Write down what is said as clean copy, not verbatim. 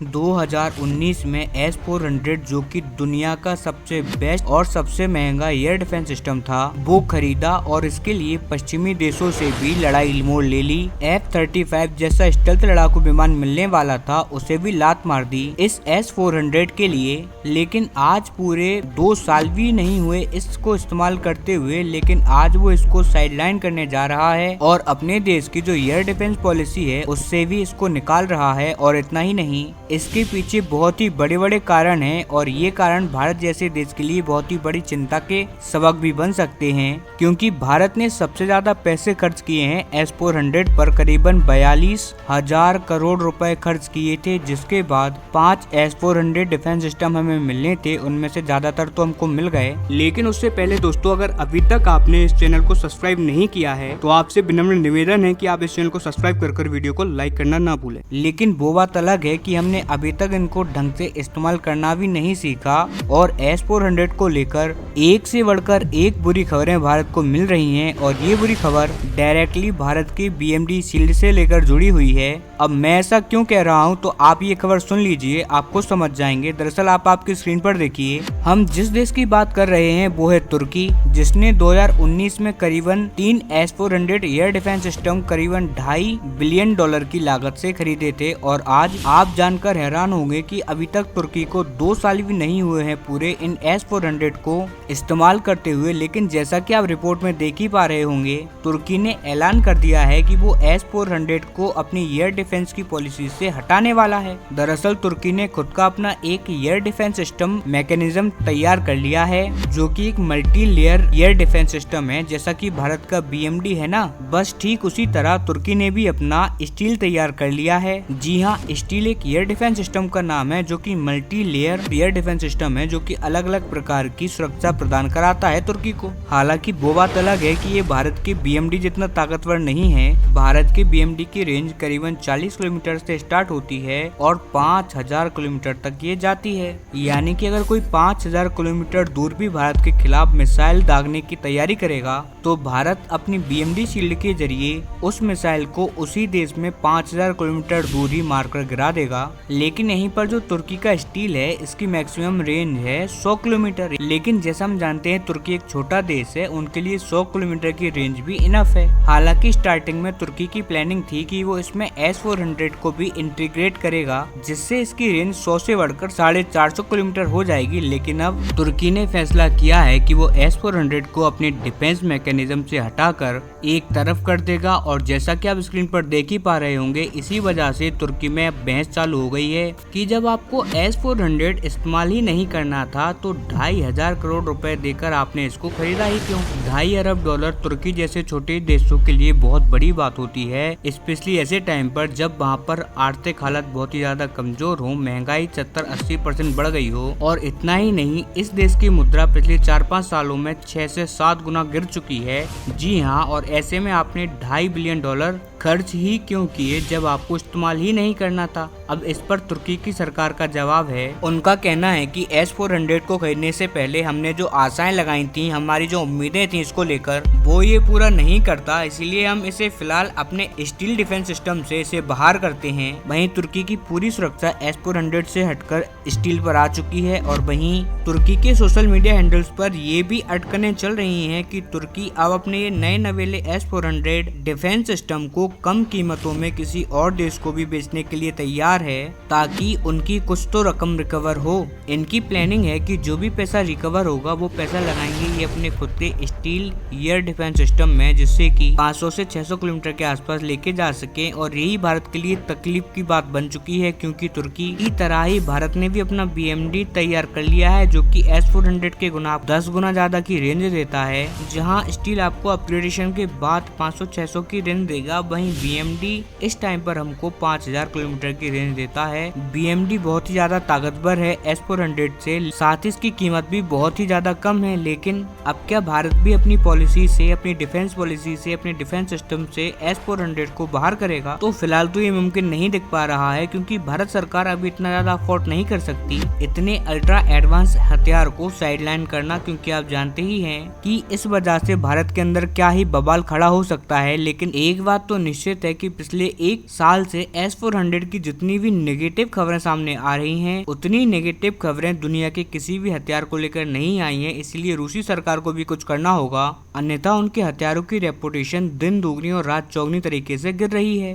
2019 में S-400 जो कि दुनिया का सबसे बेस्ट और सबसे महंगा एयर डिफेंस सिस्टम था, वो खरीदा और इसके लिए पश्चिमी देशों से भी लड़ाई मोड़ ले ली। F-35 जैसा स्टेल्थ लड़ाकू विमान मिलने वाला था, उसे भी लात मार दी इस S-400 के लिए। लेकिन आज पूरे 2 साल भी नहीं हुए इसको इस्तेमाल करते हुए, लेकिन आज वो इसको साइडलाइन करने जा रहा है और अपने देश की जो एयर डिफेंस पॉलिसी है उससे भी इसको निकाल रहा है। और इतना ही नहीं, इसके पीछे बहुत ही बड़े बड़े कारण हैं और ये कारण भारत जैसे देश के लिए बहुत ही बड़ी चिंता के सबक भी बन सकते हैं, क्योंकि भारत ने सबसे ज्यादा पैसे खर्च किए हैं S-400 पर। करीबन 42,000 करोड़ रुपए खर्च किए थे, जिसके बाद 5 S-400 डिफेंस सिस्टम हमें मिलने थे, उनमें से ज्यादातर तो हमको मिल गए। लेकिन उससे पहले दोस्तों, अगर अभी तक आपने इस चैनल को सब्सक्राइब नहीं किया है तो आपसे विनम्र निवेदन है कि आप इस चैनल को सब्सक्राइब कर वीडियो को लाइक करना ना भूलें। लेकिन वो बात अलग है कि हमने अभी तक इनको ढंग से इस्तेमाल करना भी नहीं सीखा और S-400 को लेकर एक से बढ़कर एक बुरी खबरें भारत को मिल रही हैं और ये बुरी खबर डायरेक्टली भारत की BMD शील्ड से लेकर जुड़ी हुई है। अब मैं ऐसा क्यों कह रहा हूँ तो आप ये खबर सुन लीजिए, आपको समझ जाएंगे। दरअसल आप आपकी स्क्रीन पर देखिए, हम जिस देश की बात कर रहे हैं वो है तुर्की, जिसने 2019 में करीबन 3 S-400 एयर डिफेंस सिस्टम करीबन $2.5 बिलियन की लागत से खरीदे थे। और आज आप जानकर हैरान होंगे कि अभी तक तुर्की को 2 साल भी नहीं हुए हैं पूरे इन S-400 को इस्तेमाल करते हुए। लेकिन जैसा कि आप रिपोर्ट में देख ही पा रहे होंगे, तुर्की ने ऐलान कर दिया है कि वो S-400 को अपनी एयर डिफेंस की पॉलिसी से हटाने वाला है। दरअसल तुर्की ने खुद का अपना एक एयर डिफेंस सिस्टम मैकेनिज्म तैयार कर लिया है, जो कि एक multi layer air defence system है। जैसा कि भारत का BMD है ना, बस ठीक उसी तरह तुर्की ने भी अपना स्टील तैयार कर लिया है। जी हाँ, स्टील एक एयर डिफेंस सिस्टम का नाम है, जो कि multi layer air defence system है, जो कि अलग अलग प्रकार की सुरक्षा प्रदान कराता है तुर्की को। हालांकि वो बात अलग है कि ये भारत के BMD जितना ताकतवर नहीं है। भारत के BMD की रेंज करीबन 40 किलोमीटर से स्टार्ट होती है और 5,000 किलोमीटर तक ये जाती है। यानी कि अगर कोई 5,000 किलोमीटर दूर भी भारत के खिलाफ मिसाइल दागने की तैयारी करेगा तो भारत अपनी BMD शील्ड के जरिए उस मिसाइल को उसी देश में 5,000 किलोमीटर दूर ही मारकर गिरा देगा। लेकिन यहीं पर जो तुर्की का स्टील है, इसकी मैक्सिमम रेंज है 100 किलोमीटर। लेकिन जैसा हम जानते हैं तुर्की एक छोटा देश है, उनके लिए 100 किलोमीटर की रेंज भी इनफ है। हालांकि स्टार्टिंग में तुर्की की प्लानिंग थी कि वो इसमें S-400 को भी इंटीग्रेट करेगा, जिससे इसकी रेंज 100 से बढ़कर 450 किलोमीटर हो जाएगी। लेकिन अब तुर्की ने फैसला किया है कि वो S-400 को अपने डिफेंस मैकेनिज्म से हटाकर एक तरफ कर देगा। और जैसा कि आप स्क्रीन पर देख ही पा रहे होंगे, इसी वजह से तुर्की में अब बहस चालू हो गई है कि जब आपको S-400 इस्तेमाल ही नहीं करना था तो 2,500 करोड़ रुपए देकर आपने इसको खरीदा ही क्यों। $2.5 अरब तुर्की जैसे छोटे देशों के लिए बहुत बड़ी बात होती है, स्पेशली ऐसे टाइम पर जब वहाँ पर आर्थिक हालत बहुत ही ज्यादा कमजोर हो, महंगाई 70-80% बढ़ गई हो। और इतना ही नहीं, इस देश की मुद्रा पिछले 4-5 सालों में 6 से 7 गुना गिर चुकी है। जी हाँ, और ऐसे में आपने $2.5 बिलियन खर्च ही क्यों किए जब आपको इस्तेमाल ही नहीं करना था। अब इस पर तुर्की की सरकार का जवाब है, उनका कहना है कि S-400 को खरीदने से पहले हमने जो आशाएं लगाई थी, हमारी जो उम्मीदें थी इसको लेकर, वो ये पूरा नहीं करता, इसीलिए हम इसे फिलहाल अपने स्टील डिफेंस सिस्टम से इसे बाहर करते हैं। वहीं तुर्की की पूरी सुरक्षा S-400 से हटकर स्टील पर आ चुकी है। और वहीं तुर्की के सोशल मीडिया हैंडल्स पर ये भी अटकलें चल रही हैं कि तुर्की अब अपने ये नए नवेले S-400 डिफेंस सिस्टम को कम कीमतों में किसी और देश को भी बेचने के लिए तैयार है, ताकि उनकी कुछ तो रकम रिकवर हो। इनकी प्लानिंग है कि जो भी पैसा रिकवर होगा वो पैसा लगाएंगे ये अपने खुद के स्टील एयर डिफेंस सिस्टम में, जिससे कि 500 से 600 किलोमीटर के आसपास लेके जा सके। और यही भारत के लिए तकलीफ की बात बन चुकी है, क्योंकि तुर्की की तरह ही भारत ने भी अपना BMD तैयार कर लिया है, जो कि S-400 के 10 गुना ज्यादा की रेंज देता है। जहाँ स्टील आपको अपग्रेडेशन के बाद 500-600 की रेंज देगा, वहीं BMD इस टाइम पर हमको 5,000 किलोमीटर की रेंज देता है। BMD बहुत ही ज्यादा ताकतवर है S-400 से, साथ ही इसकी कीमत भी बहुत ही ज्यादा कम है। लेकिन अब क्या भारत भी अपनी पॉलिसी से, अपनी डिफेंस पॉलिसी से, अपने डिफेंस सिस्टम से S-400 को बाहर करेगा? तो फिलहाल तो ये मुमकिन नहीं दिख पा रहा है, क्योंकि भारत सरकार अभी इतना ज्यादा अफोर्ड नहीं कर सकती इतने अल्ट्रा एडवांस हथियार को साइडलाइन करना, क्योंकि आप जानते ही हैं कि इस वजह से भारत के अंदर क्या ही बवाल खड़ा हो सकता है। लेकिन एक बात तो निश्चित है कि पिछले एक साल से S-400 की जितनी भी नेगेटिव खबरें सामने आ रही हैं, उतनी नेगेटिव खबरें दुनिया के किसी भी हथियार को लेकर नहीं आई हैं। इसलिए रूसी सरकार को भी कुछ करना होगा, अन्यथा उनके हथियारों की रेपुटेशन दिन दुगनी और रात चौगनी तरीके से गिर रही है।